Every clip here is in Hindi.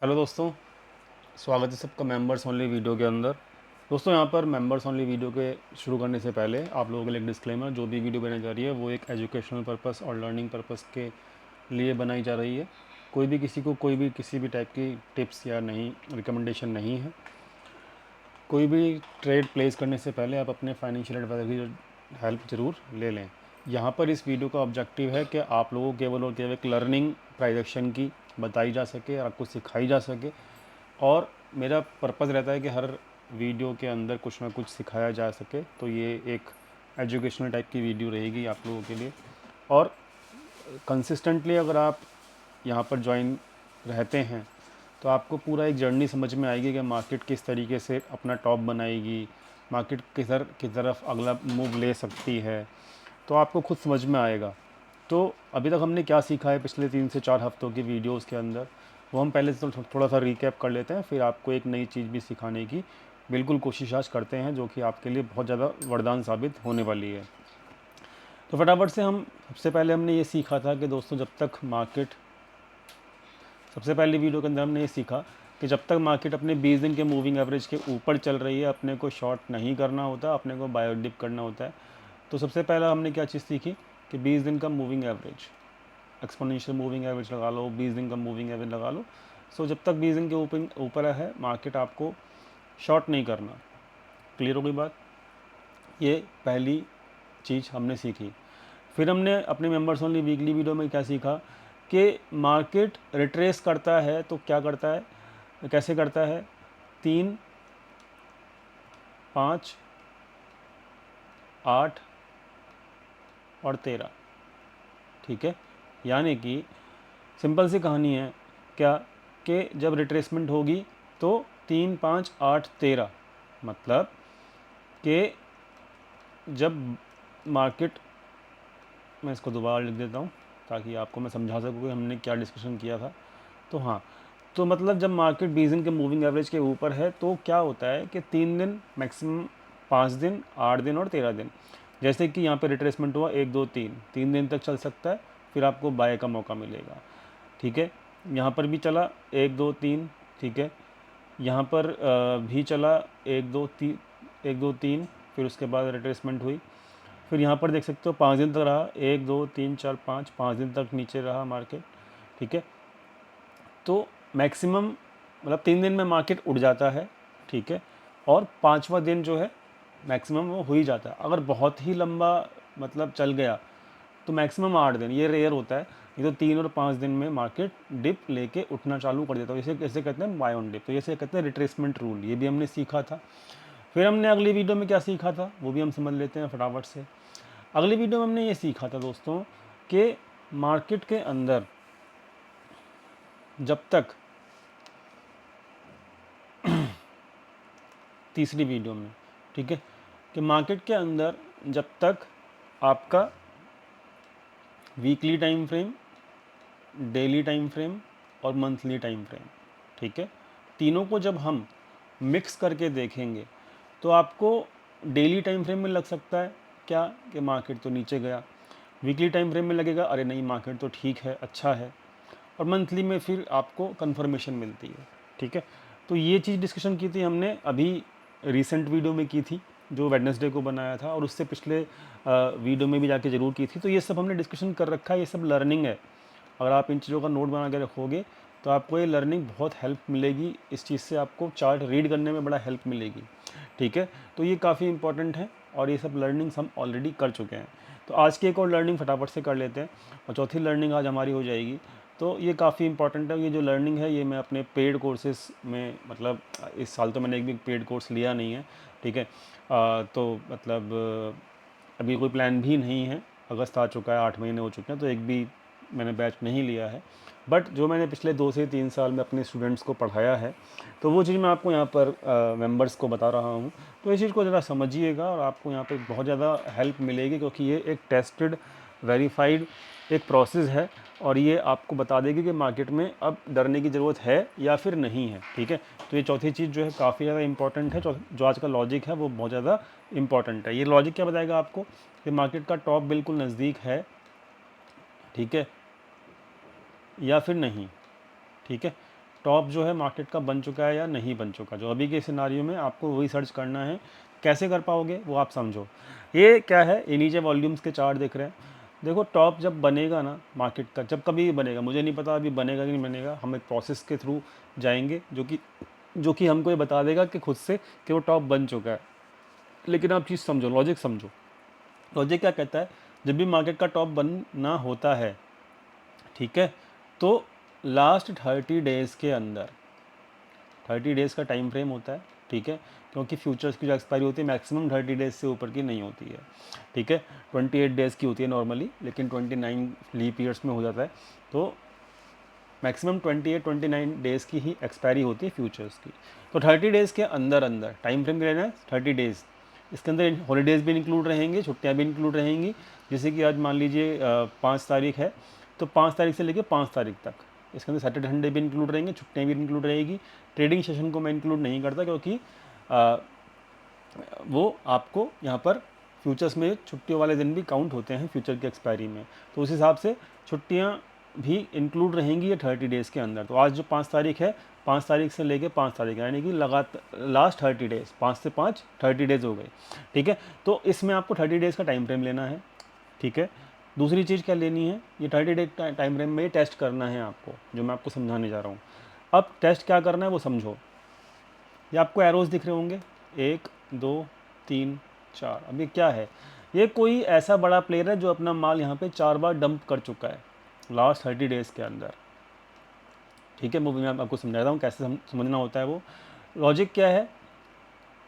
हेलो दोस्तों, स्वागत है सबका मेंबर्स ओनली वीडियो के अंदर। दोस्तों यहाँ पर मेंबर्स ओनली वीडियो के शुरू करने से पहले आप लोगों के लिए एक डिस्क्लेमर, जो भी वीडियो बनाई जा रही है वो एक एजुकेशनल पर्पस और लर्निंग पर्पस के लिए बनाई जा रही है। कोई भी किसी को कोई भी किसी भी टाइप की टिप्स या नहीं रिकमेंडेशन नहीं है। कोई भी ट्रेड प्लेस करने से पहले आप अपने फाइनेंशियल एडवाइजर की हेल्प ज़रूर ले लें। यहाँ पर इस वीडियो का ऑब्जेक्टिव है कि आप लोगों को केवल और केवल एक लर्निंग प्राइजेक्शन की बताई जा सके, आपको सिखाई जा सके। और मेरा पर्पज़ रहता है कि हर वीडियो के अंदर कुछ ना कुछ सिखाया जा सके, तो ये एक एजुकेशनल टाइप की वीडियो रहेगी आप लोगों के लिए। और कंसिस्टेंटली अगर आप यहाँ पर ज्वाइन रहते हैं तो आपको पूरा एक जर्नी समझ में आएगी कि मार्केट किस तरीके से अपना टॉप बनाएगी, मार्केट किस तरफ अगला मूव ले सकती है, तो आपको खुद समझ में आएगा। तो अभी तक हमने क्या सीखा है पिछले 3 से 4 हफ्तों की वीडियोस के अंदर, वो हम पहले से थोड़ा सा रिकैप कर लेते हैं, फिर आपको एक नई चीज़ भी सिखाने की बिल्कुल कोशिश आज करते हैं, जो कि आपके लिए बहुत ज़्यादा वरदान साबित होने वाली है। तो फटाफट से हम सबसे पहले हमने ये सीखा था कि दोस्तों जब तक मार्केट, सबसे पहली वीडियो के अंदर हमने ये सीखा कि जब तक मार्केट अपने 20 दिन के मूविंग एवरेज के ऊपर चल रही है, अपने को शॉर्ट नहीं करना होता, अपने को बायो डिप करना होता है। तो सबसे पहला हमने क्या चीज़ सीखी कि 20 दिन का moving average, exponential moving average लगा लो, 20 दिन का मूविंग एवरेज लगा लो। सो जब तक 20 दिन के ऊपर है मार्केट, आपको शॉर्ट नहीं करना। क्लियर हो गई बात? ये पहली चीज़ हमने सीखी। फिर हमने अपने मेंबर्स ओनली वीकली वीडियो में क्या सीखा कि मार्केट रिट्रेस करता है तो क्या करता है, कैसे करता है, 3, 5, 8 और 13। ठीक है, यानी कि सिंपल सी कहानी है क्या, कि जब रिट्रेसमेंट होगी तो 3, 5, 8, 13, मतलब कि जब मार्केट, मैं इसको दोबारा लिख देता हूँ ताकि आपको मैं समझा सकूँ कि हमने क्या डिस्कशन किया था। तो हाँ, तो मतलब जब मार्केट 20 दिन के मूविंग एवरेज के ऊपर है तो क्या होता है कि 3 दिन मैक्सिमम, 5 दिन, 8 दिन और 13 दिन, जैसे कि यहाँ पे रिट्रेसमेंट हुआ 1, 2, 3 दिन तक चल सकता है, फिर आपको बाय का मौका मिलेगा। ठीक है, यहाँ पर भी चला 1, 2, 3। ठीक है, यहाँ पर भी चला 1, 2, 3, 1, 2, 3, फिर उसके बाद रिट्रेसमेंट हुई। फिर यहाँ पर देख सकते हो 5 दिन तक रहा, 1, 2, 3, 4, 5, 5 दिन तक नीचे रहा मार्केट। ठीक है, तो मैक्सिमम मतलब 3 दिन में मार्केट उड़ जाता है। ठीक है, और पाँचवा दिन जो है मैक्सिमम वो हो ही जाता है। अगर बहुत ही लंबा मतलब चल गया तो मैक्सिमम 8 दिन, ये रेयर होता है। ये तो 3 और 5 दिन में मार्केट डिप लेके उठना चालू कर देता है, इसे कैसे कहते हैं, बाय ऑन डिप। तो इसे कहते हैं रिट्रेसमेंट रूल, ये भी हमने सीखा था। फिर हमने अगली वीडियो में क्या सीखा था वो भी हम समझ लेते हैं फटाफट से। अगली वीडियो में हमने ये सीखा था दोस्तों कि मार्केट के अंदर जब तक, तीसरी वीडियो में, ठीक है, कि मार्केट के अंदर जब तक आपका weekly time frame, daily time frame और मंथली टाइम फ्रेम, ठीक है, तीनों को जब हम मिक्स करके देखेंगे तो आपको डेली टाइम फ्रेम में लग सकता है क्या, कि मार्केट तो नीचे गया। वीकली टाइम फ्रेम में लगेगा अरे नहीं मार्केट तो ठीक है, अच्छा है। और मंथली में फिर आपको कंफर्मेशन मिलती है। ठीक है, तो ये चीज़ डिस्कशन की थी हमने अभी रिसेंट वीडियो में की थी, जो वेडनेसडे को बनाया था, और उससे पिछले वीडियो में भी जाके ज़रूर की थी। तो ये सब हमने डिस्कशन कर रखा है, ये सब लर्निंग है। अगर आप इन चीज़ों का नोट बना के रखोगे तो आपको ये लर्निंग बहुत हेल्प मिलेगी, इस चीज़ से आपको चार्ट रीड करने में बड़ा हेल्प मिलेगी। ठीक है, तो ये काफ़ी इंपॉर्टेंट है और ये सब लर्निंग्स हम ऑलरेडी कर चुके हैं। तो आज की एक और लर्निंग फटाफट से कर लेते हैं, और चौथी लर्निंग आज हमारी हो जाएगी। तो ये काफ़ी इंपॉर्टेंट है, ये जो लर्निंग है ये मैं अपने पेड कोर्सेज में, मतलब इस साल तो मैंने एक भी पेड कोर्स लिया नहीं है। ठीक है, तो मतलब अभी कोई प्लान भी नहीं है। अगस्त आ चुका है, 8 महीने हो चुके हैं, तो एक भी मैंने बैच नहीं लिया है। बट जो मैंने पिछले 2 से 3 साल में अपने स्टूडेंट्स को पढ़ाया है, तो वो चीज़ मैं आपको यहाँ पर मेंबर्स को बता रहा हूँ। तो इस चीज़ को ज़रा समझिएगा और आपको यहाँ पे बहुत ज़्यादा हेल्प मिलेगी, क्योंकि ये एक टेस्टेड, वेरीफाइड एक प्रोसेस है, और ये आपको बता देगी कि मार्केट में अब डरने की ज़रूरत है या फिर नहीं है। ठीक है, तो ये चौथी चीज़ जो है काफ़ी ज़्यादा इंपॉर्टेंट है, जो आज का लॉजिक है वो बहुत ज़्यादा इंपॉर्टेंट है। ये लॉजिक क्या बताएगा आपको कि मार्केट का टॉप बिल्कुल नज़दीक है, ठीक है, या फिर नहीं। ठीक है, टॉप जो है मार्केट का बन चुका है या नहीं बन चुका। जो अभी के सिनारियो में आपको वही सर्च करना है। कैसे कर पाओगे वो आप समझो। ये क्या है, ये नीचे वॉल्यूम्स के चार्ट दिख रहे हैं। देखो टॉप जब बनेगा ना मार्केट का, जब कभी भी बनेगा, मुझे नहीं पता अभी बनेगा कि नहीं बनेगा, हम एक प्रोसेस के थ्रू जाएंगे जो कि हमको ये बता देगा कि खुद से कि वो टॉप बन चुका है। लेकिन आप चीज़ समझो, लॉजिक समझो। लॉजिक क्या कहता है, जब भी मार्केट का टॉप बनना होता है, ठीक है, तो लास्ट 30 डेज़ के अंदर, 30 डेज़ का टाइम फ्रेम होता है, ठीक है, क्योंकि फ्यूचर्स की जो एक्सपायरी होती है मैक्सिमम 30 डेज़ से ऊपर की नहीं होती है, ठीक है। 28 डेज़ की होती है नॉर्मली, लेकिन 29 लीप ईयर्स में हो जाता है, तो मैक्सिमम 28-29 डेज़ की ही एक्सपायरी होती है फ्यूचर्स की। तो 30 डेज़ के अंदर अंदर टाइम फ्रेम लेना है 30 डेज़। इसके अंदर हॉलीडेज़ भी इंक्लूड रहेंगे, छुट्टियाँ भी इंक्लूड रहेंगी। जैसे कि आज मान लीजिए 5 तारीख है, तो 5 तारीख से लेकर 5 तारीख तक इसके अंदर सैटरडे संडे भी इंक्लूड रहेंगे, छुट्टियाँ भी इंक्लूड रहेगी। ट्रेडिंग सेशन को मैं इंक्लूड नहीं करता, क्योंकि वो आपको यहाँ पर फ्यूचर्स में छुट्टियों वाले दिन भी काउंट होते हैं फ्यूचर की एक्सपायरी में, तो उस हिसाब से छुट्टियाँ भी इंक्लूड रहेंगी ये 30 डेज़ के अंदर। तो आज जो 5 तारीख है, 5 तारीख से लेके 5 तारीख, यानी कि लगातार लास्ट 30 डेज़, 5 से 5 30 डेज़ हो गए, ठीक है। तो इसमें आपको 30 डेज़ का टाइम फ्रेम लेना है, ठीक है। दूसरी चीज़ क्या लेनी है, ये 30 डे टाइम फ्रेम में टेस्ट करना है आपको, जो मैं आपको समझाने जा रहा हूँ। अब टेस्ट क्या करना है वो समझो। ये आपको एरोज़ दिख रहे होंगे, 1 2 3 4। अब ये क्या है, ये कोई ऐसा बड़ा प्लेयर है जो अपना माल यहाँ पे 4 बार डंप कर चुका है लास्ट 30 डेज़ के अंदर, ठीक है। मैं आपको समझाता हूँ कैसे समझना होता है वो। लॉजिक क्या है,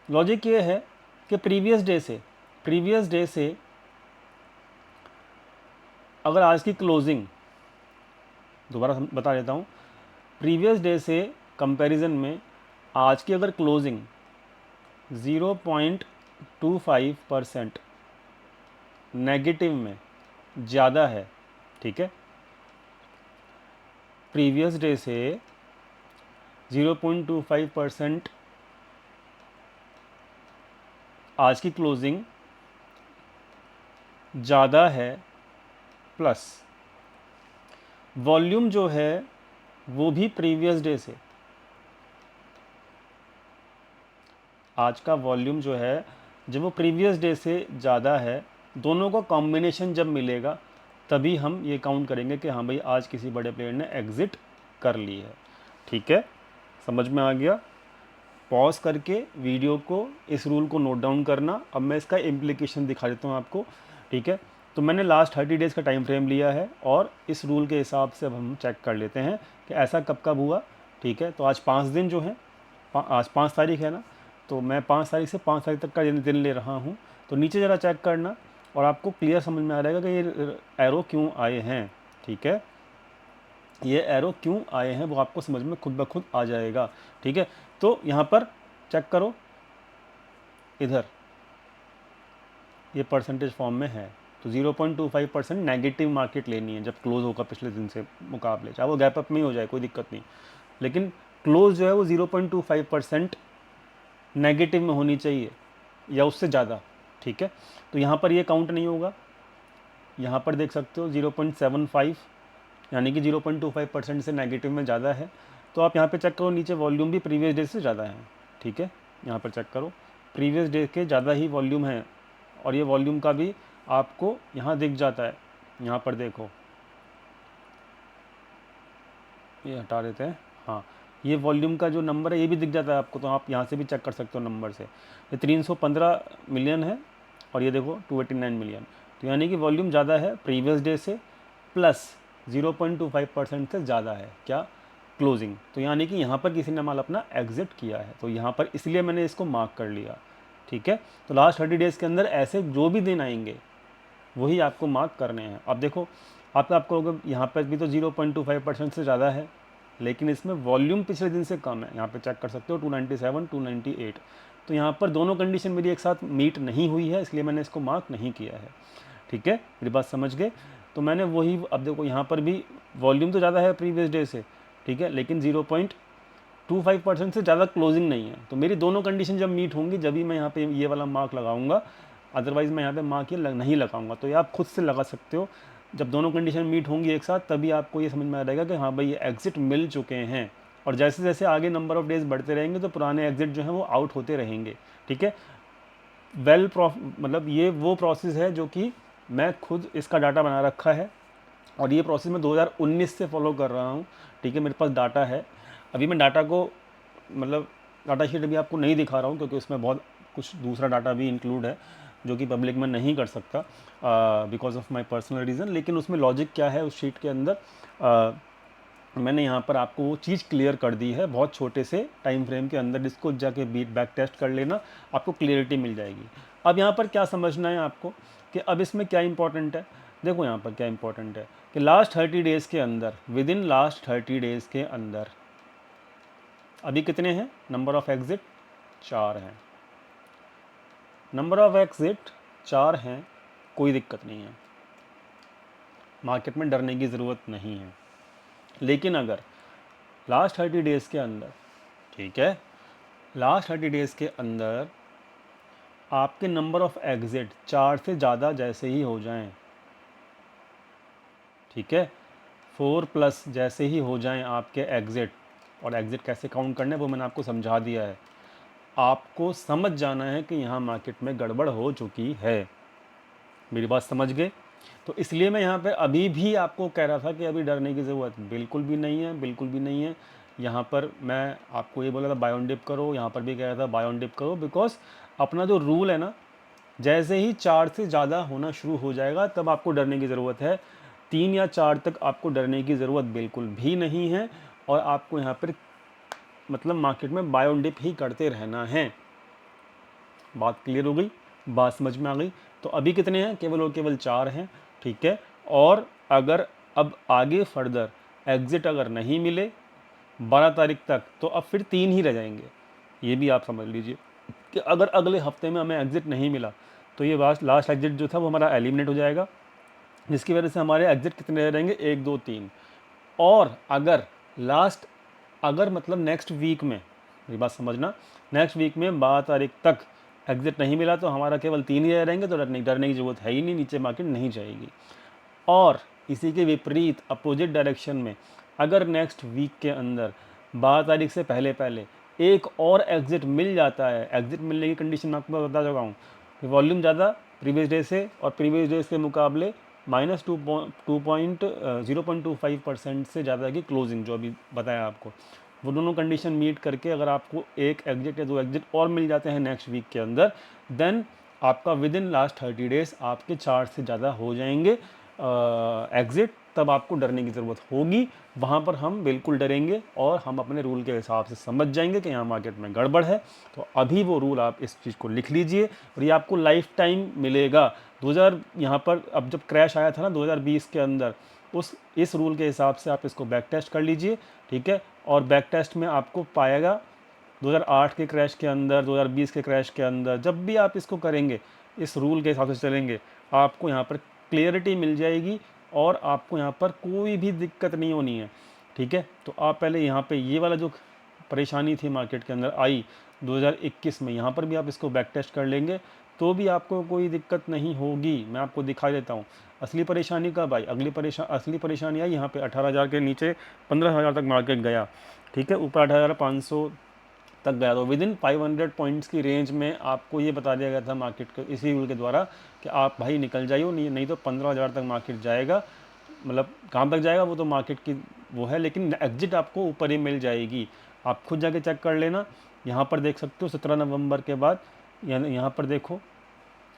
लॉजिक ये है कि प्रीवियस डे से अगर आज की क्लोजिंग, दोबारा बता देता हूँ, प्रीवियस डे से कंपैरिजन में आज की अगर क्लोजिंग 0.25% नेगेटिव में ज़्यादा है, ठीक है, प्रीवियस डे से 0.25% आज की क्लोजिंग ज़्यादा है, प्लस वॉल्यूम जो है वो भी प्रीवियस डे से, आज का वॉल्यूम जो है जब वो प्रीवियस डे से ज़्यादा है, दोनों का कॉम्बिनेशन जब मिलेगा तभी हम ये काउंट करेंगे कि हाँ भाई आज किसी बड़े प्लेयर ने एग्ज़िट कर ली है, ठीक है। समझ में आ गया। पॉज करके वीडियो को, इस रूल को नोट डाउन करना। अब मैं इसका इम्प्लीकेशन दिखा देता हूँ आपको, ठीक है। तो मैंने लास्ट 30 डेज़ का टाइम फ्रेम लिया है और इस रूल के हिसाब से अब हम चेक कर लेते हैं कि ऐसा कब कब हुआ, ठीक है। तो आज 5 दिन जो हैं, आज 5 तारीख है ना, तो मैं 5 तारीख से 5 तारीख तक का दिन ले रहा हूँ। तो नीचे ज़रा चेक करना और आपको क्लियर समझ में आ जाएगा कि ये एरो क्यों आए हैं, ठीक है। ये एरो क्यों आए हैं वो आपको समझ में खुद ब खुद आ जाएगा, ठीक है। तो यहाँ पर चेक करो, इधर ये परसेंटेज फॉर्म में है, तो 0.25% नेगेटिव मार्केट लेनी है जब क्लोज होगा पिछले दिन से मुकाबले, चाहे वो गैप अप में ही हो जाए कोई दिक्कत नहीं, लेकिन क्लोज जो है वो 0.25% नेगेटिव में होनी चाहिए या उससे ज़्यादा, ठीक है। तो यहाँ पर ये काउंट नहीं होगा, यहाँ पर देख सकते हो 0.75, यानी कि 0.25% से नेगेटिव में ज़्यादा है। तो आप यहाँ पे चेक करो, नीचे वॉल्यूम भी प्रीवियस डे से ज़्यादा है, ठीक है। यहाँ पर चेक करो, प्रीवियस डे के ज़्यादा ही वॉल्यूम है और ये वॉल्यूम का भी आपको यहाँ दिख जाता है। यहाँ पर देखो, ये हटा देते हैं, हाँ, ये वॉल्यूम का जो नंबर है ये भी दिख जाता है आपको, तो आप यहाँ से भी चेक कर सकते हो नंबर से। ये 315 मिलियन है और ये देखो 289 मिलियन, तो यानी कि वॉल्यूम ज़्यादा है प्रीवियस डे से, प्लस 0.25% से ज़्यादा है क्या, क्लोजिंग। तो यानी कि यहाँ पर किसी ने माल अपना एग्जिट किया है, तो यहाँ पर इसलिए मैंने इसको मार्क कर लिया, ठीक है। तो लास्ट 30 डेज़ के अंदर ऐसे जो भी दिन आएंगे वही आपको मार्क करने हैं। अब देखो आपको अगर यहाँ पर भी तो 0.25% से ज़्यादा है, लेकिन इसमें वॉल्यूम पिछले दिन से कम है, यहाँ पे चेक कर सकते हो 297 298। तो यहाँ पर दोनों कंडीशन मेरी एक साथ मीट नहीं हुई है, इसलिए मैंने इसको मार्क नहीं किया है, ठीक है। मेरी बात समझ गए। तो मैंने वही, अब देखो यहाँ पर भी वॉल्यूम तो ज़्यादा है प्रीवियस डे से, ठीक है, लेकिन 0.25% से ज़्यादा क्लोजिंग नहीं है। तो मेरी दोनों कंडीशन जब मीट होंगी जब भी मैं यहाँ पे ये वाला मार्क लगाऊंगा, अदरवाइज़ मैं यहाँ पे मार्क ये नहीं लगाऊंगा। तो ये आप खुद से लगा सकते हो, जब दोनों कंडीशन मीट होंगी एक साथ तभी आपको ये समझ में आ जाएगा कि हाँ भाई ये एग्जिट मिल चुके हैं और जैसे जैसे आगे नंबर ऑफ डेज बढ़ते रहेंगे तो पुराने एग्जिट जो हैं वो आउट होते रहेंगे। ठीक है, मतलब ये वो प्रोसेस है जो कि मैं खुद इसका डाटा बना रखा है और ये प्रोसेस मैं 2019 से फॉलो कर रहा हूँ। ठीक है, मेरे पास डाटा है। अभी मैं डाटा को मतलब डाटा शीट अभी आपको नहीं दिखा रहा हूँ क्योंकि उसमें बहुत कुछ दूसरा डाटा भी इंक्लूड है जो कि पब्लिक में नहीं कर सकता because of my personal reason. लेकिन उसमें लॉजिक क्या है उस शीट के अंदर, मैंने यहाँ पर आपको वो चीज़ क्लियर कर दी है बहुत छोटे से टाइम फ्रेम के अंदर, जिसको जाके बीट बैक टेस्ट कर लेना, आपको क्लियरिटी मिल जाएगी। अब यहाँ पर क्या समझना है आपको कि अब इसमें क्या इंपॉर्टेंट है। देखो यहाँ पर क्या इंपॉर्टेंट है कि लास्ट 30 डेज़ के अंदर, विद इन लास्ट 30 डेज़ के अंदर अभी कितने हैं नंबर ऑफ एग्जिट, 4 हैं। नंबर ऑफ एग्जिट 4 हैं, कोई दिक्कत नहीं है, मार्केट में डरने की ज़रूरत नहीं है। लेकिन अगर लास्ट 30 डेज़ के अंदर, ठीक है, लास्ट 30 डेज़ के अंदर आपके नंबर ऑफ एग्जिट 4 से ज़्यादा जैसे ही हो जाएं, ठीक है, 4+ जैसे ही हो जाएं आपके एग्जिट, और एग्जिट कैसे काउंट करने वो मैंने आपको समझा दिया है, आपको समझ जाना है कि यहाँ मार्केट में गड़बड़ हो चुकी है। मेरी बात समझ गए? तो इसलिए मैं यहाँ पे अभी भी आपको कह रहा था कि अभी डरने की ज़रूरत बिल्कुल भी नहीं है, बिल्कुल भी नहीं है। यहाँ पर मैं आपको ये बोला था बाय ऑन डिप करो, यहाँ पर भी कह रहा था बाय ऑन डिप करो, बिकॉज अपना जो रूल है ना, जैसे ही 4 से ज़्यादा होना शुरू हो जाएगा तब आपको डरने की ज़रूरत है। 3 या 4 तक आपको डरने की ज़रूरत बिल्कुल भी नहीं है और आपको यहाँ पर मतलब मार्केट में बाय ऑन डिप ही करते रहना है। बात क्लियर हो गई, बात समझ में आ गई? तो अभी कितने हैं, केवल और केवल 4 हैं। ठीक है, और अगर अब आगे फर्दर एग्ज़िट अगर नहीं मिले 12 तारीख तक तो अब फिर 3 ही रह जाएंगे। ये भी आप समझ लीजिए कि अगर अगले हफ्ते में हमें एग्ज़िट नहीं मिला तो ये लास्ट एग्ज़िट जो था वो हमारा एलिमिनेट हो जाएगा, जिसकी वजह से हमारे एग्ज़िट कितने रह रहेंगे, 1 2 3। और अगर मतलब नेक्स्ट वीक में, मेरी बात समझना, नेक्स्ट वीक में 12 तारीख तक एग्जिट नहीं मिला तो हमारा केवल 3 ही रह रहेंगे, तो डरने की ज़रूरत है ही नहीं, नीचे मार्केट नहीं जाएगी। और इसी के विपरीत अपोजिट डायरेक्शन में अगर नेक्स्ट वीक के अंदर 12 तारीख से पहले पहले एक और एग्जिट मिल जाता है, एग्जिट मिलने की कंडीशन मैं आपको बता चुका हूँ, वॉल्यूम ज़्यादा प्रीवियस डे से और प्रीवियस डेज के मुकाबले -0.25% से ज़्यादा की क्लोजिंग, जो अभी बताया आपको, वो दोनों कंडीशन मीट करके अगर आपको एक एग्जिट या 2 एग्जिट और मिल जाते हैं नेक्स्ट वीक के अंदर, देन आपका विद इन लास्ट 30 डेज़ आपके 4 से ज़्यादा हो जाएंगे एग्जिट, तब आपको डरने की ज़रूरत होगी। वहाँ पर हम बिल्कुल डरेंगे और हम अपने रूल के हिसाब से समझ जाएंगे कि यहाँ मार्केट में गड़बड़ है। तो अभी वो रूल आप इस चीज़ को लिख लीजिए और ये आपको लाइफ टाइम मिलेगा। 2000 यहाँ पर अब जब क्रैश आया था ना 2020 के अंदर, इस रूल के हिसाब से आप इसको बैक टेस्ट कर लीजिए। ठीक है, और बैक टेस्ट में आपको पाएगा 2008 के क्रैश के अंदर, 2020 के क्रैश के अंदर, जब भी आप इसको करेंगे, इस रूल के हिसाब से चलेंगे, आपको यहाँ पर क्लियरिटी मिल जाएगी और आपको यहाँ पर कोई भी दिक्कत नहीं होनी है। ठीक है, तो आप पहले यहाँ पे ये वाला जो परेशानी थी मार्केट के अंदर आई 2021 में, यहाँ पर भी आप इसको बैक टेस्ट कर लेंगे तो भी आपको कोई दिक्कत नहीं होगी। मैं आपको दिखा देता हूँ असली परेशानी कब आई। असली परेशानी आई यहाँ पे 18,000 के नीचे 15,000 तक मार्केट गया। ठीक है, ऊपर 18,500 तक गया, तो विद इन 500 पॉइंट्स की रेंज में आपको ये बता दिया गया था मार्केट को इसी रूल के द्वारा कि आप भाई निकल जाइए, नहीं तो 15,000 तक मार्केट जाएगा। मतलब कहाँ तक जाएगा वो तो मार्केट की वो है, लेकिन एग्जिट आपको ऊपर ही मिल जाएगी। आप खुद जाके चेक कर लेना, यहाँ पर देख सकते हो 17 नवंबर के बाद, यहाँ पर देखो,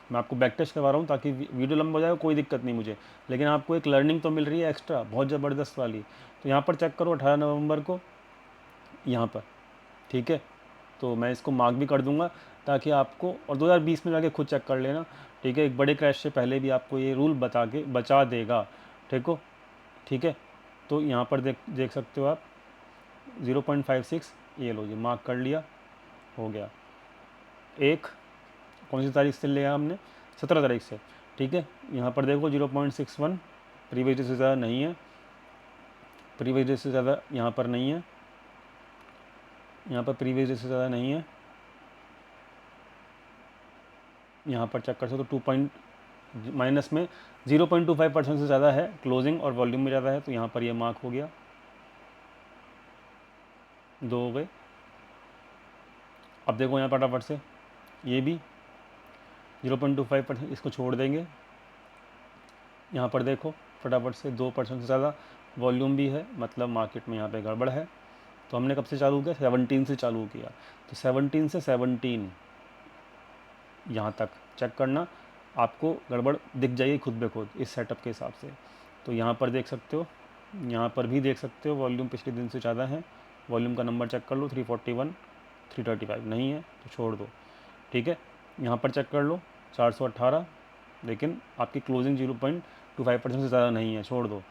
मैं आपको बैक टेस्ट करवा रहा हूँ ताकि वीडियो लंबा हो जाए, कोई दिक्कत नहीं मुझे, लेकिन आपको एक लर्निंग तो मिल रही है एक्स्ट्रा बहुत ज़बरदस्त वाली। तो यहाँ पर चेक करो 18 नवंबर को यहाँ पर। ठीक है, तो मैं इसको मार्क भी कर दूंगा ताकि आपको, और 2020 में जाके खुद चेक कर लेना। ठीक है, एक बड़े क्रैश से पहले भी आपको ये रूल बता के बचा देगा। ठीक है, तो यहाँ पर देख सकते हो आप 0.56, ये लो जी मार्क कर लिया, हो गया। एक कौन सी तारीख से लिया हमने, 17 तारीख से। ठीक है, यहाँ पर देखो 0.61 प्रीवियस डे से ज़्यादा नहीं है, प्रीवियस डे से ज़्यादा यहाँ पर नहीं है, यहाँ पर प्रीवियस डे से ज़्यादा नहीं है, यहाँ पर चेक कर सकते हो 2 माइनस में 0.25% से ज़्यादा है क्लोजिंग और वॉल्यूम में ज़्यादा है, तो यहाँ पर ये मार्क हो गया। 2 हो गए। अब देखो यहाँ फटाफट से ये भी 0.25%, इसको छोड़ देंगे। यहाँ पर देखो फटाफट से 2% से ज़्यादा वॉल्यूम भी है, मतलब मार्केट में यहाँ पे गड़बड़ है। तो हमने कब से चालू किया? 17 से चालू किया। तो 17 से 17 यहाँ तक चेक करना, आपको गड़बड़ दिख जाएगी खुद ब खुद इस सेटअप के हिसाब से। तो यहाँ पर देख सकते हो, यहाँ पर भी देख सकते हो वॉल्यूम पिछले दिन से ज़्यादा है। वॉल्यूम का नंबर चेक कर लो, 341, 335 नहीं है तो छोड़ दो, ठीक है। यहाँ पर चेक कर लो 418, लेकिन आपकी क्लोजिंग 0.25% से ज़्यादा नहीं है, छोड़ दो।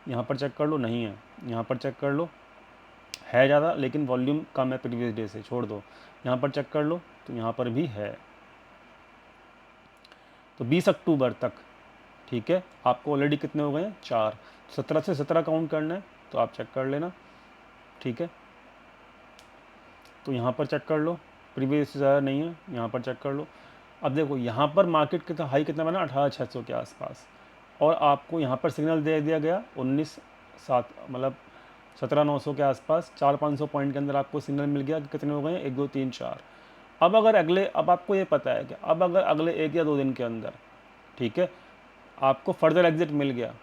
यहाँ पर चेक कर लो, नहीं है। यहाँ पर चेक कर लो, है ज़्यादा लेकिन वॉल्यूम कम है प्रीवियस डे से, छोड़ दो। यहाँ पर चेक कर लो तो यहाँ पर भी है। तो 20 अक्टूबर तक, ठीक है, आपको ऑलरेडी कितने हो गए हैं? 4। 17 से 17 काउंट करना है तो आप चेक कर लेना, ठीक है। तो यहाँ पर चेक कर लो, प्रीवियस से ज़्यादा नहीं है, यहाँ पर चेक कर लो। अब देखो यहाँ पर मार्केट कितना हाई कितना बना? 18,600 के आसपास, और आपको यहाँ पर सिग्नल दे दिया गया 19,700, मतलब 17,900 के आसपास। 400-500 पॉइंट के अंदर आपको सिग्नल मिल गया कि कितने हो गए? 1 2 3 4। अब अगर अगले, अब आपको ये पता है कि अब अगर अगले 1 या 2 दिन के अंदर, ठीक है, आपको फर्दर एग्जिट मिल गया,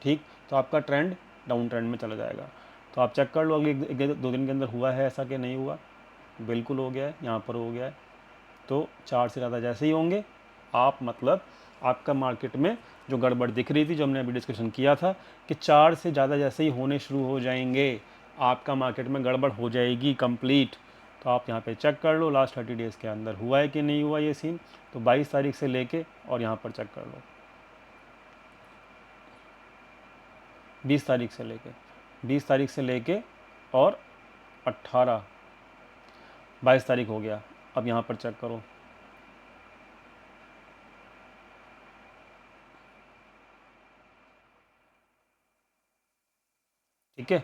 ठीक, तो आपका ट्रेंड डाउन ट्रेंड में चला जाएगा। तो आप चेक कर लो अगले 1 2 दिन के अंदर हुआ है ऐसा कि नहीं हुआ। बिल्कुल हो गया है, यहाँ पर हो गया है। तो 4 से ज़्यादा जैसे ही होंगे आप, मतलब आपका मार्केट में जो गड़बड़ दिख रही थी, जो हमने अभी डिस्कशन किया था कि 4 से ज़्यादा जैसे ही होने शुरू हो जाएंगे, आपका मार्केट में गड़बड़ हो जाएगी कंप्लीट। तो आप यहाँ पे चेक कर लो लास्ट 30 डेज़ के अंदर हुआ है कि नहीं हुआ ये सीन। तो 22 तारीख से लेके और यहाँ पर चेक कर लो 20 तारीख से लेके, 20 तारीख से लेके और 18 22 तारीख हो गया। अब यहाँ पर चेक करो, ठीक है।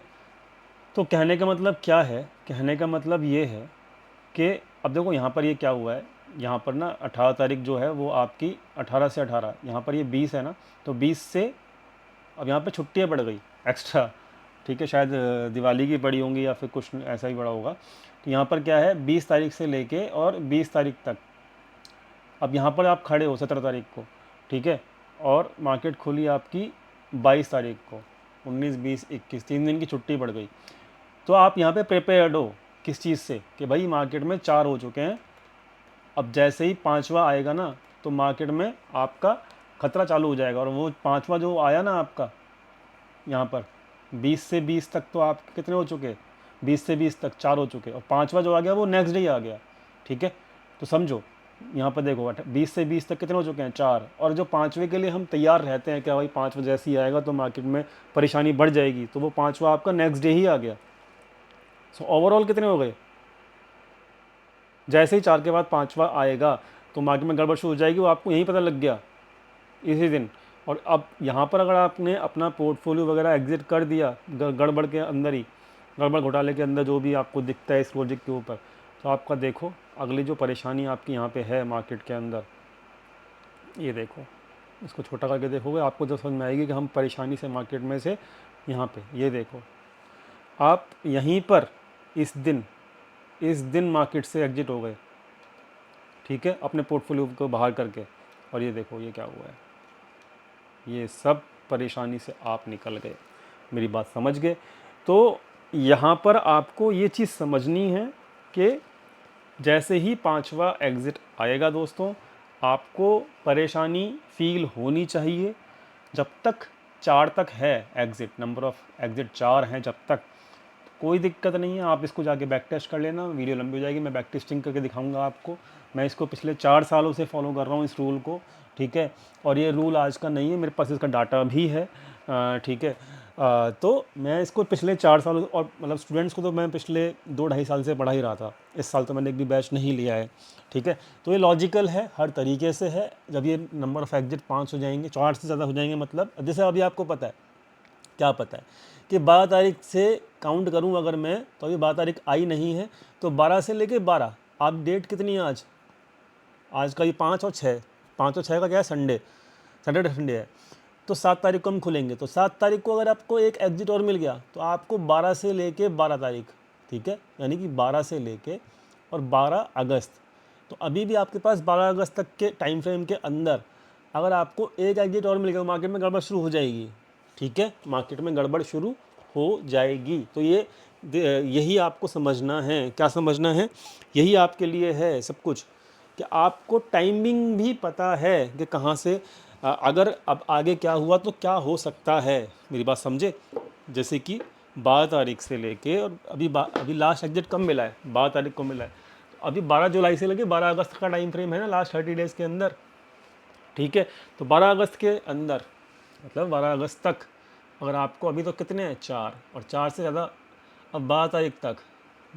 तो कहने का मतलब क्या है? कहने का मतलब ये है कि अब देखो यहाँ पर ये क्या हुआ है, यहाँ पर ना 18 तारीख जो है वो आपकी 18 से 18, यहाँ पर ये 20 है ना, तो 20 से अब यहाँ पे छुट्टियाँ बढ़ गई एक्स्ट्रा, ठीक है, शायद दिवाली की पड़ी होंगी या फिर कुछ ऐसा ही बड़ा होगा। तो यहाँ पर क्या है, 20 तारीख से लेके और 20 तारीख तक, अब यहाँ पर आप खड़े हो 17 तारीख को, ठीक है, और मार्केट खुली आपकी 22 तारीख को, 19 20 21 3 दिन की छुट्टी पड़ गई। तो आप यहाँ पे प्रिपेयर्ड हो किस चीज़ से कि भाई मार्केट में 4 हो चुके हैं, अब जैसे ही 5वां आएगा ना तो मार्केट में आपका खतरा चालू हो जाएगा। और वो 5वां जो आया ना आपका यहाँ पर 20 से 20 तक, तो आप कितने हो चुके? 20 से 20 तक 4 हो चुके, और 5वां जो आ गया वो नेक्स्ट डे ही आ गया, ठीक है। तो समझो यहाँ पर देखो 20 से 20 तक कितने हो चुके हैं? 4। और जो 5वें के लिए हम तैयार रहते हैं कि भाई 5वां जैसे ही आएगा तो मार्केट में परेशानी बढ़ जाएगी, तो वो 5वां आपका नेक्स्ट डे ही आ गया। सो ओवरऑल कितने हो गए? जैसे ही 4 के बाद 5वां आएगा तो मार्केट में गड़बड़ शुरू हो जाएगी, वो आपको यहीं पता लग गया इसी दिन। और अब यहाँ पर अगर आपने अपना पोर्टफोलियो वगैरह एग्जिट कर दिया गड़बड़ के अंदर ही, गड़बड़ घोटाले के अंदर जो भी आपको दिखता है इस प्रोजेक्ट के ऊपर, तो आपका देखो अगली जो परेशानी आपकी यहाँ पे है मार्केट के अंदर, ये देखो, इसको छोटा करके देखोगे आपको जो समझ में आएगी कि हम परेशानी से मार्केट में से यहाँ पे, ये देखो आप यहीं पर इस दिन मार्केट से एग्जिट हो गए, ठीक है, अपने पोर्टफोलियो को बाहर करके। और ये देखो ये क्या हुआ है, ये सब परेशानी से आप निकल गए, मेरी बात समझ गए। तो यहाँ पर आपको ये चीज़ समझनी है कि जैसे ही 5वां एग्ज़िट आएगा दोस्तों, आपको परेशानी फील होनी चाहिए। जब तक 4 तक है एग्ज़िट, नंबर ऑफ़ एग्ज़िट 4 हैं जब तक, कोई दिक्कत नहीं है। आप इसको जाके बैक टेस्ट कर लेना, वीडियो लंबी हो जाएगी, मैं बैक टेस्टिंग करके दिखाऊंगा आपको। मैं इसको पिछले 4 सालों से फॉलो कर रहा हूँ इस रूल को, ठीक है। और ये रूल आज का नहीं है, मेरे पास इसका डाटा भी है, ठीक है। तो मैं इसको पिछले 4 सालों, और मतलब स्टूडेंट्स को तो मैं पिछले 2 ढाई साल से पढ़ा ही रहा था। इस साल तो मैंने एक भी बैच नहीं लिया है, ठीक है। तो ये लॉजिकल है, हर तरीके से है। जब ये नंबर ऑफ़ एग्जिट 5 हो जाएंगे, 4 से ज़्यादा हो जाएंगे, मतलब जैसे अभी आपको पता है, क्या पता है कि 12 तारीख से काउंट करूं अगर मैं, तो अभी 12 तारीख आई नहीं है, तो 12 से लेके 12, आप डेट कितनी है आज का ये 5 और 6, 5 और 6 का क्या है? सैटरडे संडे है। तो 7 तारीख को हम खुलेंगे, तो 7 तारीख को अगर आपको एक एग्जिट और मिल गया तो आपको 12 से लेके 12 तारीख ठीक है, यानी कि 12 से लेके और 12 अगस्त। तो अभी भी आपके पास 12 अगस्त तक के टाइम फ्रेम के अंदर अगर आपको एक एग्जिट और मिल गया, मार्केट में गड़बड़ शुरू हो जाएगी। ठीक है, मार्केट में गड़बड़ शुरू हो जाएगी। तो यही आपको समझना है। क्या समझना है? यही आपके लिए है सब कुछ, कि आपको टाइमिंग भी पता है कि कहाँ से अगर अब आगे क्या हुआ तो क्या हो सकता है। मेरी बात समझे? जैसे कि 12 तारीख से लेके और अभी लास्ट एग्जिट कब मिला है? 12 तारीख को मिला है। तो अभी 12 जुलाई से लेके 12 अगस्त का टाइम फ्रेम है ना, लास्ट 30 डेज़ के अंदर। ठीक है, तो 12 अगस्त के अंदर मतलब 12 अगस्त तक अगर आपको अभी तो कितने हैं? 4, और 4 से ज़्यादा अब 12 तारीख तक,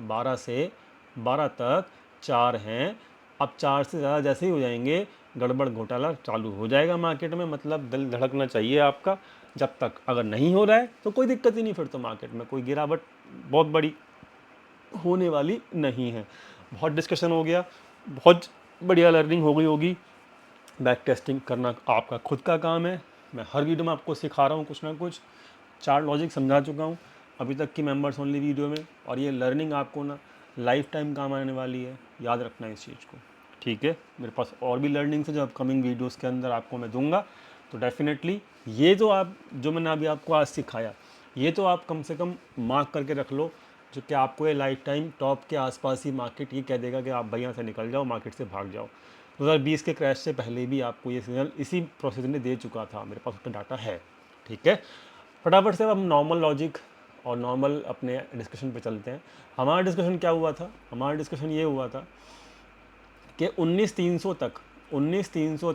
12 से 12 तक 4 हैं। अब 4 से ज़्यादा जैसे ही हो जाएंगे, गड़बड़ घोटाला चालू हो जाएगा मार्केट में। मतलब दिल धड़कना चाहिए आपका। जब तक अगर नहीं हो रहा है तो कोई दिक्कत ही नहीं, फिर तो मार्केट में कोई गिरावट बहुत बड़ी होने वाली नहीं है। बहुत डिस्कशन हो गया, बहुत बढ़िया लर्निंग हो गई होगी। बैक टेस्टिंग करना आपका खुद का काम है। मैं हर वीडियो में आपको सिखा रहा हूँ कुछ ना कुछ, चार्ट लॉजिक समझा चुका हूँ अभी तक की मेंबर्स ओनली वीडियो में, और ये लर्निंग आपको ना लाइफ टाइम काम आने वाली है। याद रखना इस चीज़ को। ठीक है, मेरे पास और भी लर्निंग्स है जो अपकमिंग वीडियोस के अंदर आपको मैं दूंगा। तो डेफिनेटली ये जो मैंने अभी आपको आज सिखाया, ये तो आप कम से कम मार्क करके रख लो, जो कि आपको ये लाइफ टाइम टॉप के आसपास ही मार्केट ये कह देगा कि आप भैया से निकल जाओ, मार्केट से भाग जाओ। 2020 के क्रैश से पहले भी आपको ये सिग्नल इसी प्रोसेस ने दे चुका था, मेरे पास उसका डाटा है। ठीक है, फटाफट से अब हम नॉर्मल लॉजिक और नॉर्मल अपने डिस्कशन पे चलते हैं। हमारा डिस्कशन क्या हुआ था? हमारा डिस्कशन ये हुआ था कि 19,300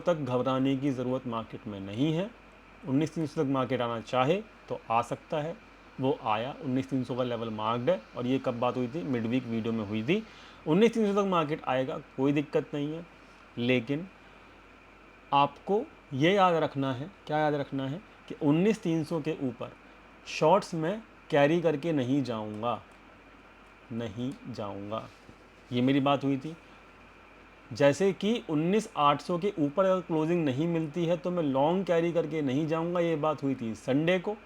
तक घबराने की ज़रूरत मार्केट में नहीं है। 19,300 तक मार्केट आना चाहे तो आ सकता है। वो आया, 19,300 का लेवल मार्क्ड है। और ये कब बात हुई थी? मिड वीक वीडियो में हुई थी। 19,300 तक मार्केट आएगा, कोई दिक्कत नहीं है। लेकिन आपको ये याद रखना है, क्या याद रखना है, कि 19,300 के ऊपर शॉर्ट्स में कैरी करके नहीं जाऊंगा, नहीं जाऊंगा। ये मेरी बात हुई थी। जैसे कि 19,800 के ऊपर अगर क्लोजिंग नहीं मिलती है तो मैं लॉन्ग कैरी करके नहीं जाऊंगा, ये बात हुई थी संडे को।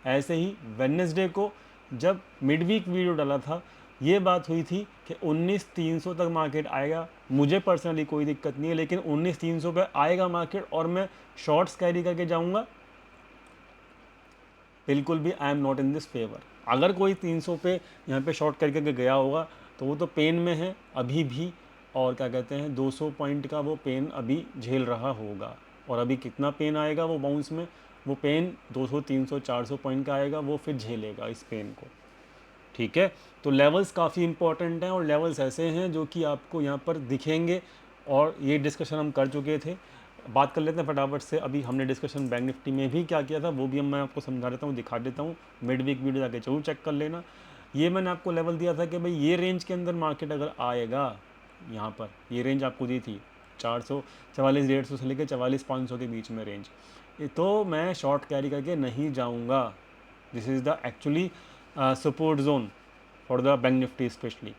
ऐसे ही वेडनेसडे को जब मिड वीक वीडियो डाला था, ये बात हुई थी कि 19,300 तक मार्केट आएगा। मुझे पर्सनली कोई दिक्कत नहीं है, लेकिन 19,300 पे आएगा मार्केट और मैं शॉर्ट्स कैरी करके जाऊंगा, बिल्कुल भी I am not in this favour. अगर कोई 300 पे यहाँ पे शॉर्ट करके गया होगा तो वो तो पेन में है अभी भी, और क्या कहते हैं 200 पॉइंट का वो पेन अभी झेल रहा होगा। और अभी कितना पेन आएगा वो बाउंस में, वो पेन 200 300 400 पॉइंट का आएगा, वो फिर झेलेगा इस पेन को। ठीक है, तो लेवल्स काफ़ी इंपॉर्टेंट हैं, और लेवल्स ऐसे हैं जो कि आपको यहाँ पर दिखेंगे, और ये डिस्कशन हम कर चुके थे। बात कर लेते हैं फटाफट से। अभी हमने डिस्कशन बैंक निफ्टी में भी क्या किया था वो भी मैं आपको समझा देता हूँ, दिखा देता हूँ। मिड वीक वीडियो जाके जरूर चेक कर लेना। ये मैंने आपको लेवल दिया था कि भाई ये रेंज के अंदर मार्केट अगर आएगा, यहाँ पर ये रेंज आपको दी थी 400 44,150 से लेकर 44,500 के बीच में रेंज, ये तो मैं शॉर्ट कैरी करके नहीं जाऊँगा। This is the actually support zone for the bank Nifty specially.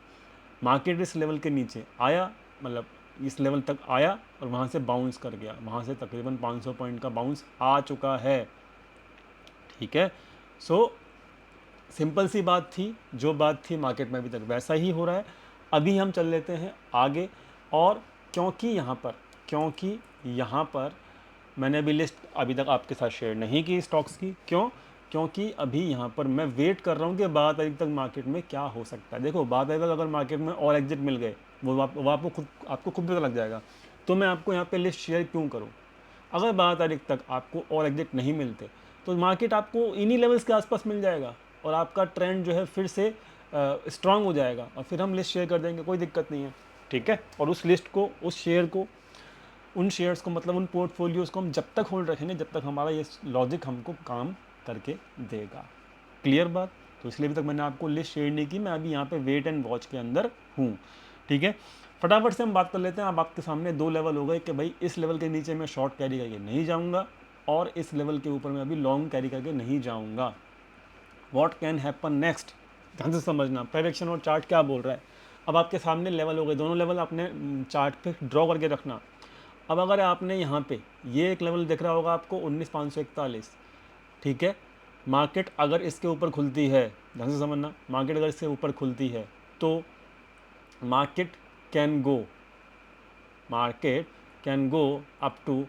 Market इस लेवल के नीचे आया, मतलब इस लेवल तक आया और वहाँ से बाउंस कर गया, वहाँ से तकरीबन 500 पॉइंट का बाउंस आ चुका है। ठीक है, सो सिंपल सी बात थी, जो बात थी मार्केट में अभी तक वैसा ही हो रहा है। अभी हम चल लेते हैं आगे। और क्योंकि यहाँ पर मैंने अभी लिस्ट अभी तक आपके साथ शेयर नहीं की स्टॉक्स की। क्योंकि अभी यहाँ पर मैं वेट कर रहा हूँ कि 12 तारीख तक मार्केट में क्या हो सकता है। देखो 12 तारीख तक अगर मार्केट में और एग्जिट मिल गए, वो आपको खुद पता लग जाएगा। तो मैं आपको यहाँ पे लिस्ट शेयर क्यों करूँ? अगर 12 तारीख तक आपको और एग्जिट नहीं मिलते तो मार्केट आपको इन्हीं लेवल्स के आसपास मिल जाएगा, और आपका ट्रेंड जो है फिर से स्ट्रांग हो जाएगा, और फिर हम लिस्ट शेयर कर देंगे, कोई दिक्कत नहीं है। ठीक है, और उस लिस्ट को, उस शेयर को, उन शेयर्स को, मतलब उन पोर्टफोलियोज़ को हम जब तक होल्ड रखेंगे जब तक हमारा ये लॉजिक हमको काम करके देगा। क्लियर बात? तो इसलिए अभी तक मैंने आपको लिस्ट शेयर नहीं की, मैं अभी यहाँ पे वेट एंड वॉच के अंदर हूँ। ठीक है, फटाफट से हम बात कर लेते हैं। अब आपके सामने दो लेवल हो गए कि भाई इस लेवल के नीचे मैं शॉर्ट कैरी करके नहीं जाऊँगा, और इस लेवल के ऊपर मैं अभी लॉन्ग कैरी करके नहीं जाऊँगा। वॉट कैन हैपन नेक्स्ट, ध्यान से समझना डायरेक्शन और चार्ट क्या बोल रहा है। अब आपके सामने लेवल हो गए, दोनों लेवल आपने चार्ट पे ड्रॉ करके रखना। अब अगर आपने यहाँ पे ये एक लेवल दिख रहा होगा आपको 19,541, ठीक है, मार्केट अगर इसके ऊपर खुलती है, ढंग से समझना, मार्केट अगर इसके ऊपर खुलती है तो market can go market can go up to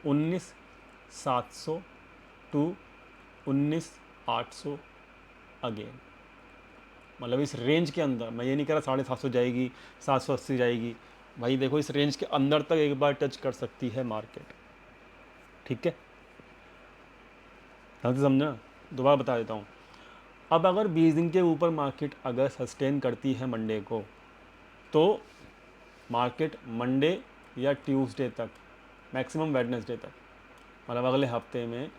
19,700 to 19,800 again. मतलब इस रेंज के अंदर, मैं ये नहीं कह रहा 750 जाएगी, 780 जाएगी, भाई देखो इस रेंज के अंदर तक एक बार टच कर सकती है मार्केट। ठीक है, ध्यान से समझना, दोबारा बता देता हूँ। अब अगर 20 दिन के ऊपर मार्केट अगर सस्टेन करती है मंडे को, तो मार्केट मंडे या ट्यूसडे तक, मैक्सिमम वेडनेसडे तक, मतलब अगले हफ्ते में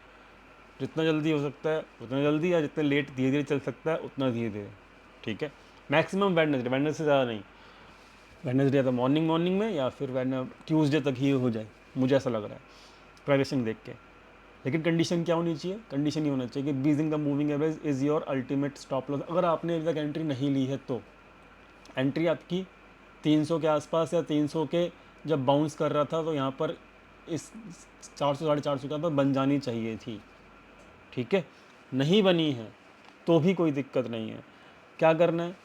जितना जल्दी हो सकता है उतना जल्दी, या जितना लेट धीरे धीरे चल सकता है उतना धीरे धीरे। ठीक है, मैक्सिमम वेडनेसडे, वेडनेसडे से ज़्यादा नहीं, वेडनेसडे या तो मॉर्निंग में या फिर ट्यूसडे तक ही हो जाए, मुझे ऐसा लग रहा है प्राइवेशन देख के। लेकिन कंडीशन क्या होनी चाहिए, कंडीशन ये होना चाहिए कि 20 दिन का moving average is your ultimate stop loss. अगर आपने अभी तक एंट्री नहीं ली है तो एंट्री आपकी 300 के आसपास या 300 के जब बाउंस कर रहा था तो यहाँ पर इस 400 450 के आसपास बन जानी चाहिए थी। ठीक है, नहीं बनी है तो भी कोई दिक्कत नहीं है। क्या करना है,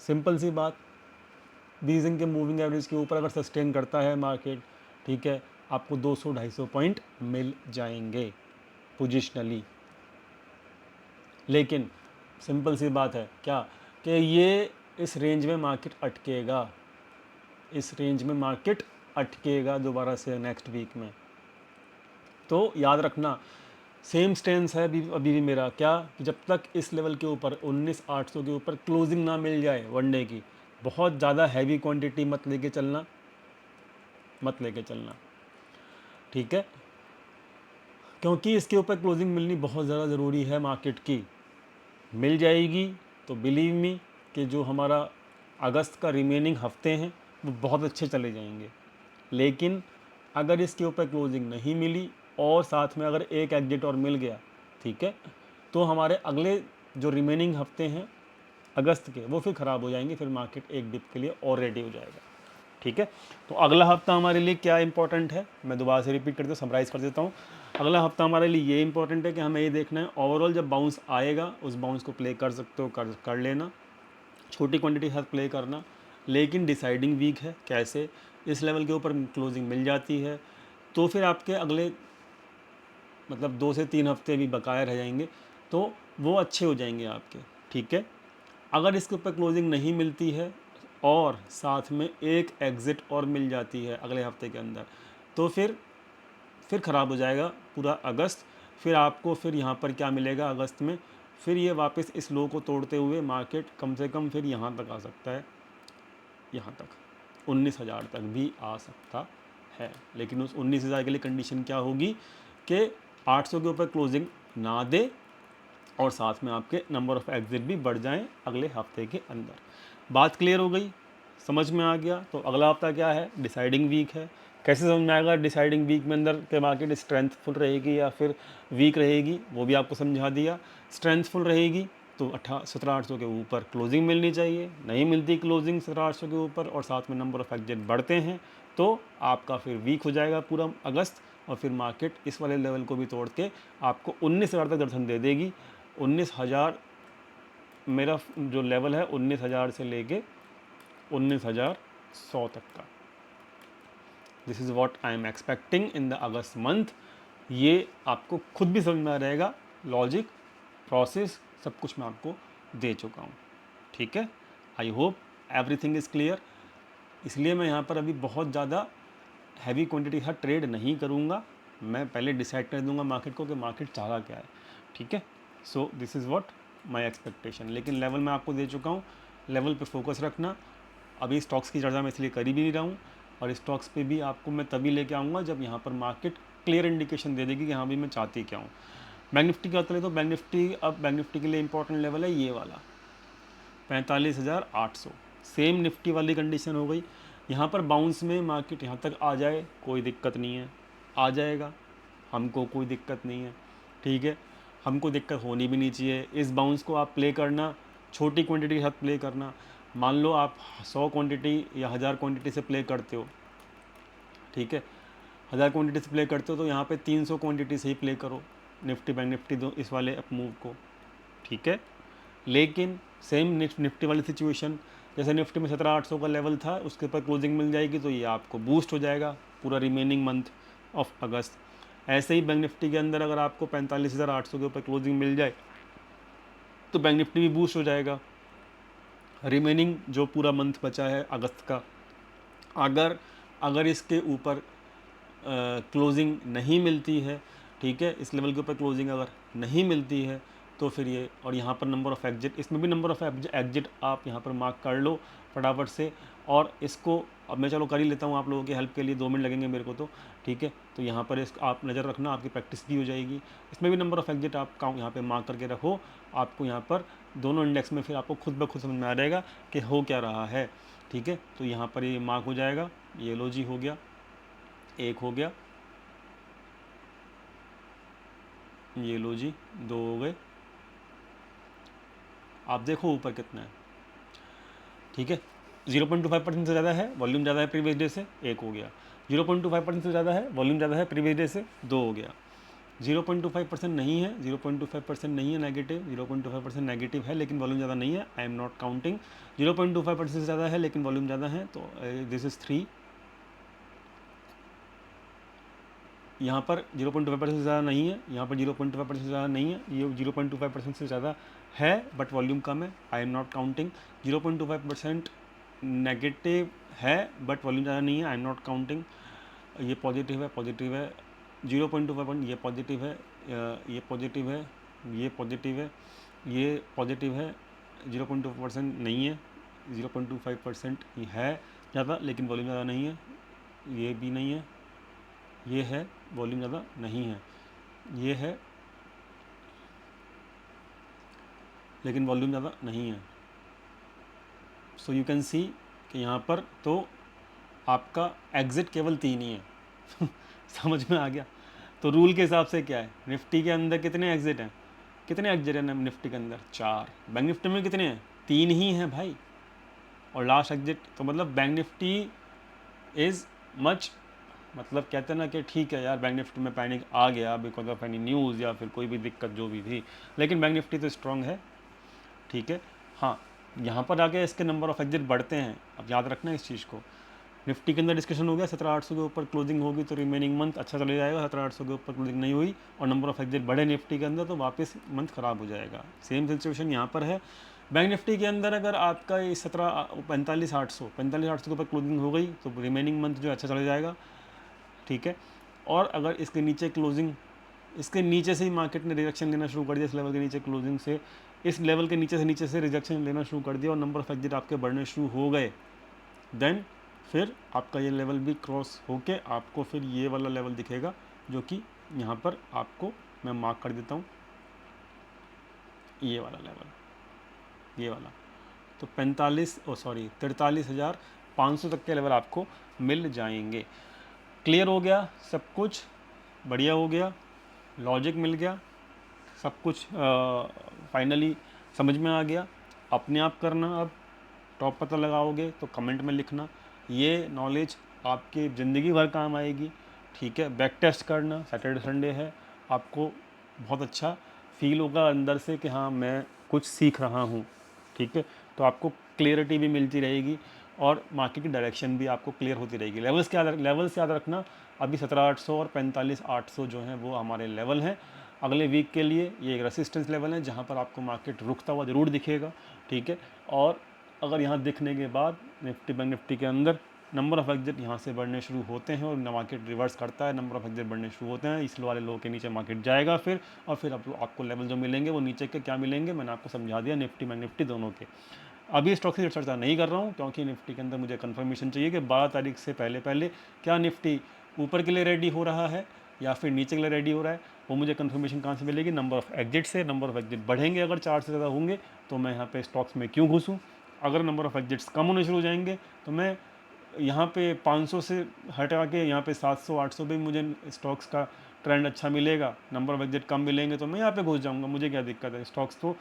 सिंपल सी बात, 20 दिन के मूविंग एवरेज के ऊपर अगर सस्टेन करता है मार्केट, ठीक है, आपको 200-250 पॉइंट मिल जाएंगे पोजिशनली। लेकिन सिंपल सी बात है क्या, कि ये इस रेंज में मार्केट अटकेगा, इस रेंज में मार्केट अटकेगा दोबारा से नेक्स्ट वीक में। तो याद रखना, सेम स्टेंस है अभी भी मेरा, क्या कि जब तक इस लेवल के ऊपर 19,800 के ऊपर क्लोजिंग ना मिल जाए वनडे की, बहुत ज़्यादा हैवी क्वांटिटी मत लेके चलना, मत लेके चलना। ठीक है, क्योंकि इसके ऊपर क्लोजिंग मिलनी बहुत ज़्यादा ज़रूरी है मार्केट की। मिल जाएगी तो बिलीव मी कि जो हमारा अगस्त का रिमेनिंग हफ्ते हैं वो बहुत अच्छे चले जाएंगे। लेकिन अगर इसके ऊपर क्लोजिंग नहीं मिली और साथ में अगर एक एग्जिट और मिल गया, ठीक है, तो हमारे अगले जो रिमेनिंग हफ्ते हैं अगस्त के वो फिर ख़राब हो जाएंगे, फिर मार्केट एक डिप के लिए और रेडी हो जाएगा। ठीक है, तो अगला हफ्ता हमारे लिए क्या इंपॉर्टेंट है, मैं दोबारा से रिपीट करके समराइज़ कर देता हूँ। अगला हफ्ता हमारे लिए ये इंपॉर्टेंट है कि हमें ये देखना है ओवरऑल जब बाउंस आएगा उस बाउंस को प्ले कर सकते हो, कर लेना, छोटी क्वांटिटी के साथ प्ले करना। लेकिन डिसाइडिंग वीक है, कैसे इस लेवल के ऊपर क्लोजिंग मिल जाती है तो फिर आपके अगले मतलब 2 से 3 हफ्ते भी बकाया रह जाएंगे, तो वो अच्छे हो जाएंगे आपके। ठीक है, अगर इसके ऊपर क्लोजिंग नहीं मिलती है और साथ में एक एग्ज़िट और मिल जाती है अगले हफ्ते के अंदर, तो फिर ख़राब हो जाएगा पूरा अगस्त। फिर आपको फिर यहाँ पर क्या मिलेगा अगस्त में, फिर ये वापस इस लो को तोड़ते हुए मार्केट कम से कम फिर यहाँ तक आ सकता है, यहाँ तक 19,000 तक भी आ सकता है। लेकिन उस 19,000 के लिए कंडीशन क्या होगी कि 800 के ऊपर क्लोजिंग ना दे और साथ में आपके नंबर ऑफ़ एग्जिट भी बढ़ जाएं अगले हफ्ते के अंदर। बात क्लियर हो गई, समझ में आ गया। तो अगला हफ्ता क्या है, डिसाइडिंग वीक है। कैसे समझ में आएगा डिसाइडिंग वीक में अंदर के मार्केट स्ट्रेंथफुल रहेगी या फिर वीक रहेगी, वो भी आपको समझा दिया। स्ट्रेंथफुल रहेगी तो 17,800 के ऊपर क्लोजिंग मिलनी चाहिए, नहीं मिलती क्लोजिंग 17,800 के ऊपर और साथ में नंबर ऑफ़ एग्जिट बढ़ते हैं तो आपका फिर वीक हो जाएगा पूरा अगस्त, और फिर मार्केट इस वाले लेवल को भी तोड़ के आपको 19,000 तक दर्शन दे देगी। 19,000 मेरा जो लेवल है 19,000 से लेके 19,100 तक का, this is what I am expecting in the August month. ये आपको खुद भी समझ में आ रहेगा, लॉजिक प्रोसेस सब कुछ मैं आपको दे चुका हूँ। ठीक है, I hope everything is clear. इसलिए मैं यहाँ पर अभी बहुत ज़्यादा हैवी क्वांटिटी का ट्रेड नहीं करूँगा, मैं पहले डिसाइड कर दूँगा मार्केट को कि मार्केट चाह क्या है। ठीक है, so this is what my expectation. लेकिन लेवल मैं आपको दे चुका हूँ, लेवल पे फोकस रखना। अभी स्टॉक्स की चर्चा मैं इसलिए कर ही भी नहीं रहा हूँ, और स्टॉक्स पे भी आपको मैं तभी लेके आऊँगा जब यहाँ पर मार्केट क्लियर इंडिकेशन दे देगी कि हाँ भाई मैं चाहती क्या हूँ। बैंक निफ्टी की बात करें तो बैंक निफ्टी, अब बैंक निफ्टी के लिए इंपॉर्टेंट लेवल है ये वाला 45,800, सेम निफ्टी वाली कंडीशन हो गई। यहाँ पर बाउंस में मार्केट यहाँ तक आ जाए कोई दिक्कत नहीं है, आ जाएगा, हमको कोई दिक्कत नहीं है। ठीक है, हमको दिक्कत होनी भी नहीं चाहिए। इस बाउंस को आप प्ले करना, छोटी क्वांटिटी के साथ प्ले करना। मान लो आप 100 क्वांटिटी या 1000 क्वांटिटी से प्ले करते हो, ठीक है, 1000 क्वांटिटी से प्ले करते हो तो यहाँ पे 300 क्वांटिटी से ही प्ले करो, निफ्टी बैंक निफ्टी दो इस वाले अप मूव को, ठीक है। लेकिन सेम निफ्टी वाली सिचुएशन, जैसे निफ्टी में 17,800 का लेवल था, उसके ऊपर क्लोजिंग मिल जाएगी तो ये आपको बूस्ट हो जाएगा पूरा रिमेनिंग मंथ ऑफ अगस्त। ऐसे ही बैंक निफ्टी के अंदर अगर आपको 45,800 के ऊपर क्लोजिंग मिल जाए तो बैंक निफ्टी भी बूस्ट हो जाएगा रिमेनिंग जो पूरा मंथ बचा है अगस्त का। अगर अगर इसके ऊपर क्लोजिंग नहीं मिलती है, ठीक है, इस लेवल के ऊपर क्लोजिंग अगर नहीं मिलती है तो फिर ये, और यहाँ पर नंबर ऑफ़ एग्जिट, इसमें भी नंबर ऑफ़ एग्जिट आप यहाँ पर मार्क कर लो फटाफट से। और इसको अब मैं चलो कर ही लेता हूँ आप लोगों की हेल्प के लिए, 2 मिनट लगेंगे मेरे को तो, ठीक है। तो यहाँ पर इस आप नज़र रखना, आपकी प्रैक्टिस भी हो जाएगी। इसमें भी नंबर ऑफ़ एग्जिट आप काउंट यहाँ पे मार्क करके रखो। आपको यहाँ पर दोनों इंडेक्स में फिर आपको खुद ब खुद समझ में आ जाएगा कि हो क्या रहा है, ठीक है। तो यहाँ पर ये मार्क हो जाएगा, ये लो जी हो गया, एक हो गया, ये लो जी 2 हो गए। आप देखो ऊपर कितना है, ठीक है। 0.25% से ज़्यादा है, वॉल्यूम ज़्यादा है प्रीवियस डे से, 1 हो गया। 0.25% से ज़्यादा है, वॉल्यूम ज़्यादा है प्रीवियस डे से, 2 हो गया। 0.25% नहीं है, 0.25% नहीं है नेगेटिव, 0.25% नेगेटिव है लेकिन वॉल्यूम ज़्यादा नहीं है, आई एम नॉट काउंटिंग। 0.25% से ज़्यादा है लेकिन वॉल्यूम ज़्यादा है, तो दिस इज़ 3। यहाँ पर 0.25% से ज़्यादा नहीं है, यहाँ पर 0.25% से ज़्यादा नहीं है, ये 0.25% से ज़्यादा है बट वॉल्यूम कम है, I am not counting. 0.25% negative है बट वॉल्यूम ज़्यादा नहीं है, आई एम नॉट काउंटिंग। ये पॉजिटिव है, पॉजिटिव है। 0.25% ये पॉजिटिव है, ये पॉजिटिव है, ये पॉजिटिव है, ये पॉजिटिव है। 0.2% नहीं है, 0.25% है ज़्यादा लेकिन वॉल्यूम ज़्यादा नहीं है, ये भी नहीं है, ये है वॉल्यूम ज़्यादा नहीं है, ये है लेकिन वॉल्यूम ज़्यादा नहीं है। सो यू कैन सी कि यहाँ पर तो आपका एग्ज़िट केवल 3 ही है समझ में आ गया। तो रूल के हिसाब से क्या है, निफ्टी के अंदर कितने एग्ज़िट हैं, कितने एग्ज़िट हैं निफ्टी के अंदर, 4। बैंक निफ्टी में कितने हैं, 3 ही हैं भाई, और लास्ट एग्ज़िट। तो मतलब बैंक निफ्टी इज़ मच, मतलब कहते हैं ना कि ठीक है यार बैंक निफ्टी में पैनिक आ गया बिकॉज ऑफ एनी न्यूज़ या फिर कोई भी दिक्कत जो भी थी, लेकिन बैंक निफ्टी तो स्ट्रॉन्ग है, ठीक है। हाँ, यहाँ पर आके इसके नंबर ऑफ एग्जिट बढ़ते हैं, अब याद रखना इस चीज़ को। निफ्टी के अंदर डिस्कशन हो गया, 17,800 के ऊपर क्लोजिंग होगी तो रिमेनिंग मंथ अच्छा चले जाएगा, 17,800 के ऊपर क्लोजिंग नहीं हुई और नंबर ऑफ एग्जिट बढ़े निफ्टी के अंदर तो वापस मंथ ख़राब हो जाएगा। सेम सिचुएशन यहाँ पर है। बैंक निफ्टी के अंदर अगर आपका ये 45,800 के ऊपर क्लोजिंग हो गई तो रिमेनिंग मंथ जो अच्छा चला जाएगा, ठीक है। और अगर इसके नीचे क्लोजिंग, इसके नीचे से ही मार्केट ने रिजेक्शन लेना शुरू कर दिया, इस लेवल के नीचे क्लोजिंग से, इस लेवल के नीचे से रिजेक्शन लेना शुरू कर दिया और नंबर ऑफ एग्जिट आपके बढ़ने शुरू हो गए, देन फिर आपका ये लेवल भी क्रॉस होके आपको फिर ये वाला लेवल दिखेगा जो कि यहाँ पर आपको मैं मार्क कर देता हूँ, ये वाला लेवल, ये वाला। तो 43,500 तक के लेवल आपको मिल जाएंगे। क्लियर हो गया सब कुछ, बढ़िया हो गया, लॉजिक मिल गया, सब कुछ फाइनली समझ में आ गया। अपने आप करना, अब टॉप पता लगाओगे तो कमेंट में लिखना, ये नॉलेज आपकी ज़िंदगी भर काम आएगी, ठीक है। बैक टेस्ट करना, सैटरडे संडे है, आपको बहुत अच्छा फील होगा अंदर से कि हाँ मैं कुछ सीख रहा हूँ, ठीक है। तो आपको क्लियरिटी भी मिलती रहेगी और मार्केट की डायरेक्शन भी आपको क्लियर होती रहेगी। लेवल्स याद रखना, अभी 17,800 और 45,800 जो हैं वो हमारे लेवल हैं। अगले वीक के लिए ये एक रेसिस्टेंस लेवल है जहाँ पर आपको मार्केट रुकता हुआ ज़रूर दिखेगा, ठीक है। और अगर यहाँ दिखने के बाद निफ्टी बैंक निफ्टी के अंदर नंबर ऑफ एग्जिट यहाँ से बढ़ने शुरू होते हैं और मार्केट रिवर्स करता है, नंबर ऑफ एग्जिट बढ़ने शुरू होते हैं, इस वाले लो के नीचे मार्केट जाएगा फिर, और फिर आपको लेवल जो मिलेंगे वो नीचे के क्या मिलेंगे मैंने आपको समझा दिया, निफ्टी बैंक निफ्टी दोनों के। अभी स्टॉक की चर्चा नहीं कर रहा हूँ क्योंकि निफ्टी के अंदर मुझे कंफर्मेशन चाहिए कि 12 तारीख से पहले पहले क्या निफ्टी ऊपर के लिए रेडी हो रहा है या फिर नीचे के लिए रेडी हो रहा है, वो मुझे कंफर्मेशन कहाँ से मिलेगी, नंबर ऑफ एग्जिट से। नंबर ऑफ एग्जिट बढ़ेंगे अगर 4 से ज़्यादा होंगे तो मैं यहाँ पे स्टॉक्स में क्यों घुसूँ, अगर नंबर ऑफ एग्जिट्स कम होने शुरू हो जाएंगे तो मैं यहाँ पे 500 से हटा के यहाँ पे 700-800 पे मुझे स्टॉक्स का ट्रेंड अच्छा मिलेगा, नंबर ऑफ एग्जिट कम मिलेंगे तो मैं यहाँ पे घुस जाऊँगा, मुझे क्या दिक्कत है, स्टॉक्स तो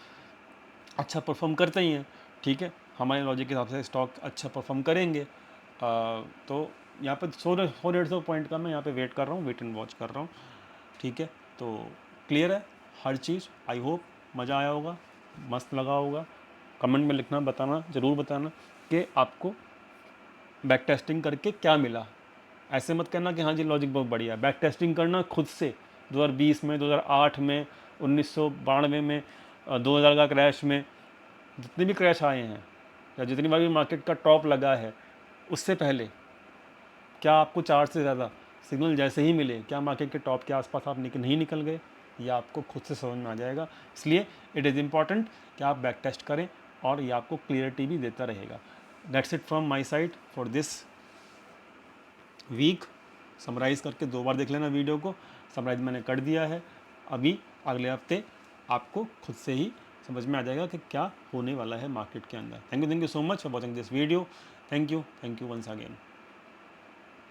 अच्छा परफॉर्म करते ही हैं, ठीक है। हमारे लॉजिक के हिसाब से स्टॉक अच्छा परफॉर्म करेंगे। तो यहाँ पे 100-150 पॉइंट का मैं यहाँ पे वेट कर रहा हूँ, वेट एंड वॉच कर रहा हूँ, ठीक है। तो क्लियर है हर चीज़। आई होप मज़ा आया होगा, मस्त लगा होगा। कमेंट में लिखना, बताना, ज़रूर बताना कि आपको बैक टेस्टिंग करके क्या मिला। ऐसे मत कहना कि हाँ जी लॉजिक बहुत बढ़िया है। बैक टेस्टिंग करना खुद से 2020 में, 2008 में, 1992 में, 2000 का क्रैश में, जितने भी क्रैश आए हैं या जितनी बार भी मार्केट का टॉप लगा है, उससे पहले क्या आपको 4 से ज़्यादा सिग्नल जैसे ही मिले, क्या मार्केट के टॉप के आसपास आप नहीं निकल गए, ये आपको खुद से समझ में आ जाएगा। इसलिए इट इज़ इम्पॉर्टेंट कि आप बैक टेस्ट करें और ये आपको क्लियरिटी भी देता रहेगा। That's it from my side for this week. Summarise करके 2 बार देख लेना वीडियो को, समराइज़ मैंने कर दिया है। अभी अगले हफ्ते आपको खुद से ही समझ में आ जाएगा कि क्या होने वाला है मार्केट के अंदर। Thank you so much for watching this video. Thank you once again.